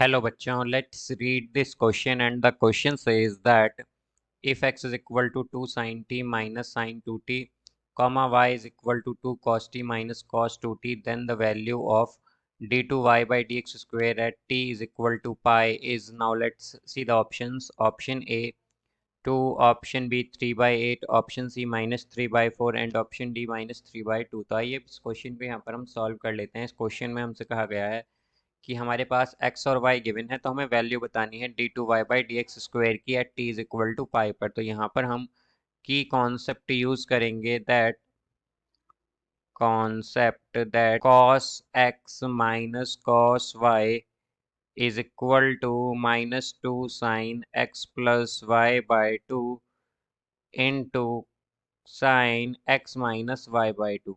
Hello बच्चों, let's read this question and the question says that if x is equal to 2 sin t minus sin 2t comma y is equal to 2 cos t minus cos 2t then the value of d2y by dx square at t is equal to pi is. Now let's see the options. Option A 2, option B 3 by 8, option C minus 3 by 4 and option D minus 3 by 2। तो आइए इस question को यहाँ पर हम solve कर लेते हैं। इस क्वेश्चन में हमसे कहा गया है कि हमारे पास x और y गिवन है, तो हमें वैल्यू बतानी है d2y by d x square की at t is equal to pi पर। तो यहाँ पर हम की कॉन्सेप्ट यूज करेंगे that cos x minus cos y is equal to minus 2 sine x plus y by 2 into sine x minus y by 2।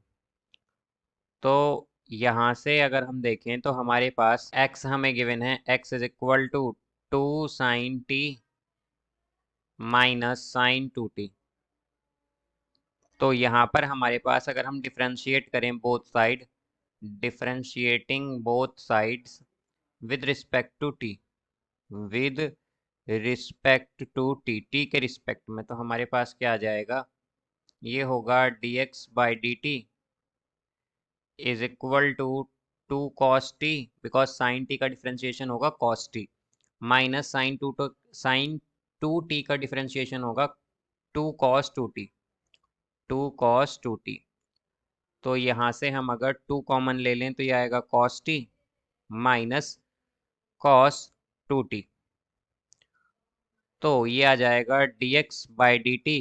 तो यहाँ से अगर हम देखें तो हमारे पास x हमें गिवन है, x is equal to 2 sine t minus sine 2t। तो यहाँ पर हमारे पास अगर हम डिफ्रेंशिएट करें both side, differentiating both sides with respect to t, with respect to t के रिस्पेक्ट में, तो हमारे पास क्या आ जाएगा, ये होगा dx by dt is equal to 2 cos t, because sine t का डिफ्रेंशिएशन होगा cos t, minus sine 2t का डिफ्रेंशिएशन होगा 2 cos 2t, 2 cos 2t। तो यहाँ से हम अगर 2 कॉमन ले लें तो ये आएगा cos t minus cos 2t। तो ये आ जाएगा dx by d t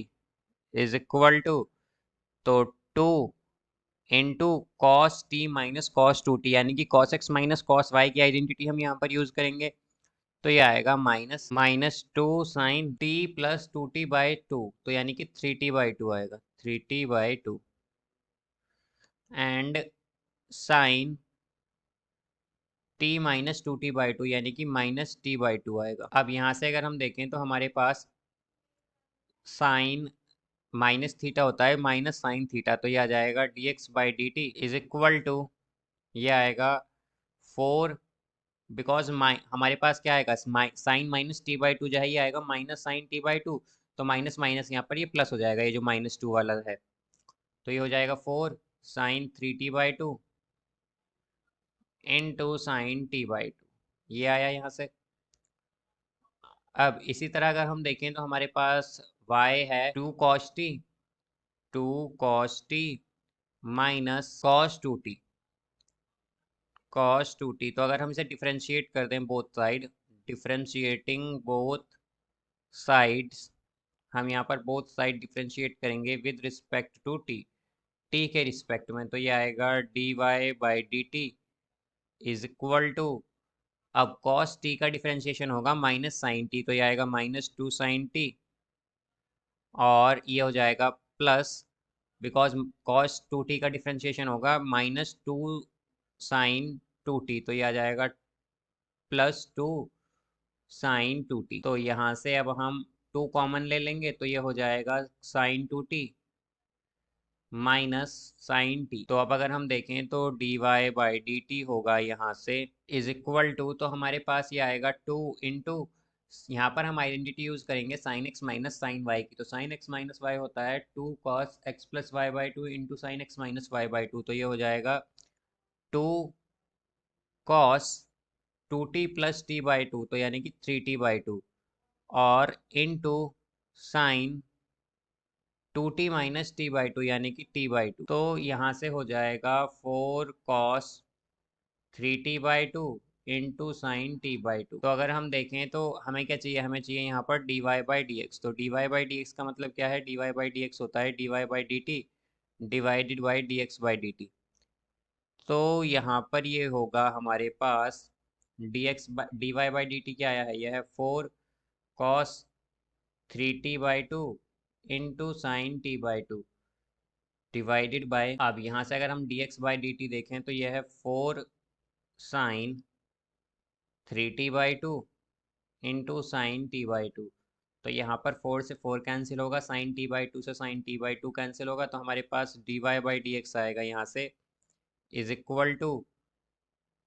is equal to, तो 2 into cos t minus cos 2t, यानी कि cos x minus cos y की आइडेंटिटी हम यहाँ पर यूज करेंगे। तो ये आएगा minus 2 sine t plus 2t by 2, तो यानी कि 3t बाई 2 आएगा, 3t by 2 and sine t minus 2t by 2 यानी कि माइनस t बाई 2 आएगा। अब यहाँ से अगर हम देखें तो हमारे पास साइन माइनस थीटा होता है माइनस साइन थीटा, तो ये आ जाएगा dx by d t is equal to, ये आएगा 4, बिकॉज हमारे पास क्या आएगा, साइन माइनस टी बाई 2 जो है ये आएगा माइनस साइन टी बाई 2, तो माइनस माइनस यहाँ पर ये प्लस हो जाएगा, ये जो माइनस 2 वाला है, तो ये हो जाएगा 4 sine 3t by 2 into sine t by 2, ये आया यहाँ से। अब इसी तरह अगर हम देखें तो हमारे पास y है 2 cos t, 2 cos t minus cos 2t, cos 2t। तो अगर हम इसे डिफ्रेंशिएट कर दें both side, differentiating both sides, हम यहाँ पर बोथ साइड डिफ्रेंशिएट करेंगे विद रिस्पेक्ट टू t के रिस्पेक्ट में, तो ये आएगा dy by d t is equal to, अब cos t का डिफ्रेंशिएशन होगा माइनस साइन t, तो ये आएगा माइनस 2 साइन t, और ये हो जाएगा प्लस, बिकॉज cos 2t का डिफ्रेंशिएशन होगा माइनस 2 साइन 2t, तो ये आ जाएगा प्लस 2 साइन 2t। तो यहाँ से अब हम 2 कॉमन ले लेंगे तो ये हो जाएगा sign 2t minus sign T. तो अब अगर हम देखें तो d y by d t होगा यहाँ से इज इक्वल टू, तो हमारे पास ये आएगा 2 इंटू, यहाँ पर हम आइडेंटिटी यूज करेंगे sine x minus sine y की, तो साइन एक्स माइनस वाई होता है 2 cos x plus y by 2 into sine x minus y by 2, तो ये हो जाएगा 2 cos 2t plus T by 2, तो यानी कि 3t बाई 2, और into sine 2t minus T by 2 यानी कि t बाई 2, तो यहाँ से हो जाएगा 4 cos 3t by 2 into sine t by 2। तो अगर हम देखें तो हमें क्या चाहिए, हमें चाहिए यहाँ पर dy बाई डी एक्स। तो dy बाई डी एक्स का मतलब क्या है, dy बाई डी एक्स होता है dy by d T divided by d x by d T. तो यहाँ पर ये होगा हमारे पास dy बाई डी टी क्या आया है, यह है 4 cos 3t by 2 into sine t by 2 divided by, अब यहाँ से अगर हम dx बाई डी टी देखें तो यह है 4 sine 3t by 2 into sine t by 2। तो यहाँ पर 4 से 4 कैंसिल होगा, साइन t बाई 2 से साइन t बाई 2 कैंसिल होगा, तो हमारे पास dy बाई डी एक्स आएगा यहाँ से is equal to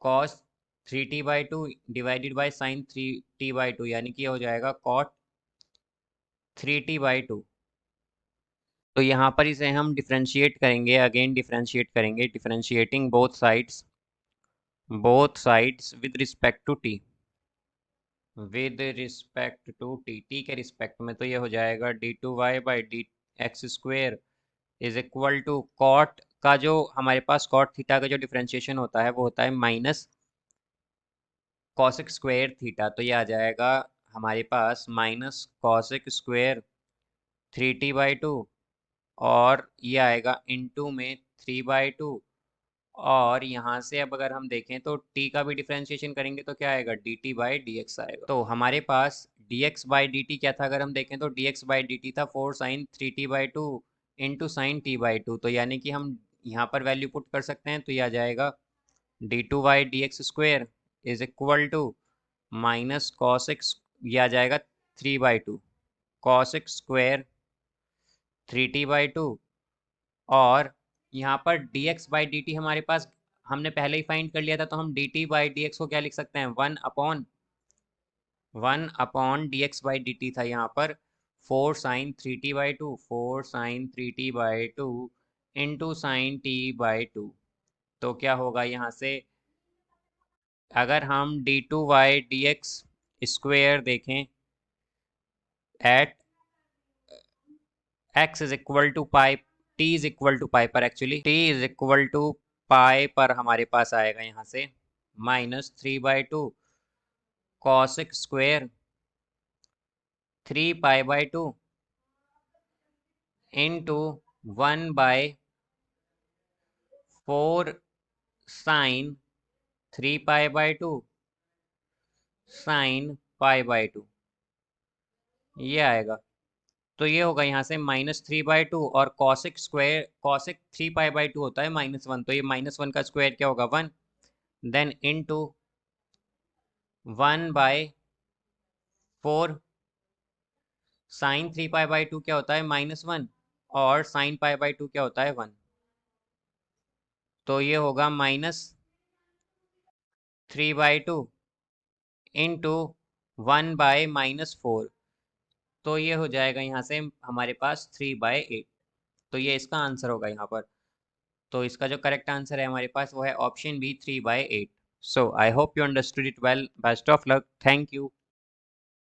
cos 3t/2 divided by sine 3t/2, यानी कि ये हो जाएगा कॉट 3t/2। तो यहाँ पर इसे हम डिफरेंशिएट करेंगे, अगेन डिफरेंशिएट करेंगे, differentiating both sides with respect to t, t के रिस्पेक्ट में। तो ये हो जाएगा d2y/dx² is equal to cot का जो हमारे पास कॉट थीटा का जो डिफरेंशिएशन होता है वो होता है माइनस कॉसेक स्क्वायर थीटा। तो ये आ जाएगा हमारे पास माइनस कॉसेक स्क्वायर 3t/2, और ये आएगा इनटू में 3/2। और यहाँ से अब अगर हम देखें तो t का भी डिफरेंशिएशन करेंगे तो क्या आएगा, dt/dx आएगा। तो हमारे पास dx/dt क्या था, अगर हम देखें तो dx/dt था 4sin3t/2 इंटू साइन t/2। तो यानी कि हम यहाँ पर वैल्यू पुट कर सकते हैं, तो यह आ जाएगा d2y/dx² is equal to minus cosec, यह आ जाएगा 3/2 कॉसिक स्क्वायर 3t/2। और यहाँ पर dx/dt हमारे पास हमने पहले ही फाइंड कर लिया था, तो हम dt/dx को क्या लिख सकते हैं, 1 अपॉन dx/dt था यहाँ पर 4sin3t/2 इंटू साइन t/2। तो क्या होगा यहाँ से, अगर हम d2y/dx² देखें at x is equal to pi, t is equal to pi पर, actually t is equal to pi पर हमारे पास आएगा यहाँ से -3/2 cosec square 3π/2 into 1/4 sine 3π/2 sine π/2, ये आएगा। तो ये होगा यहाँ से -3/2, और कॉसिक 3π/2 होता है -1, तो ये -1 का स्क्वायर क्या होगा, 1, देन इनटू 1/4 साइन 3π/2 क्या होता है, -1, और साइन π/2 क्या होता है, 1। तो ये होगा -3/2 इंटू 1/-4। तो ये हो जाएगा यहाँ से हमारे पास 3/8। तो ये इसका आंसर होगा यहाँ पर। तो इसका जो करेक्ट आंसर है हमारे पास वो है option B 3/8। So I hope you understood it well. Best of luck, thank you.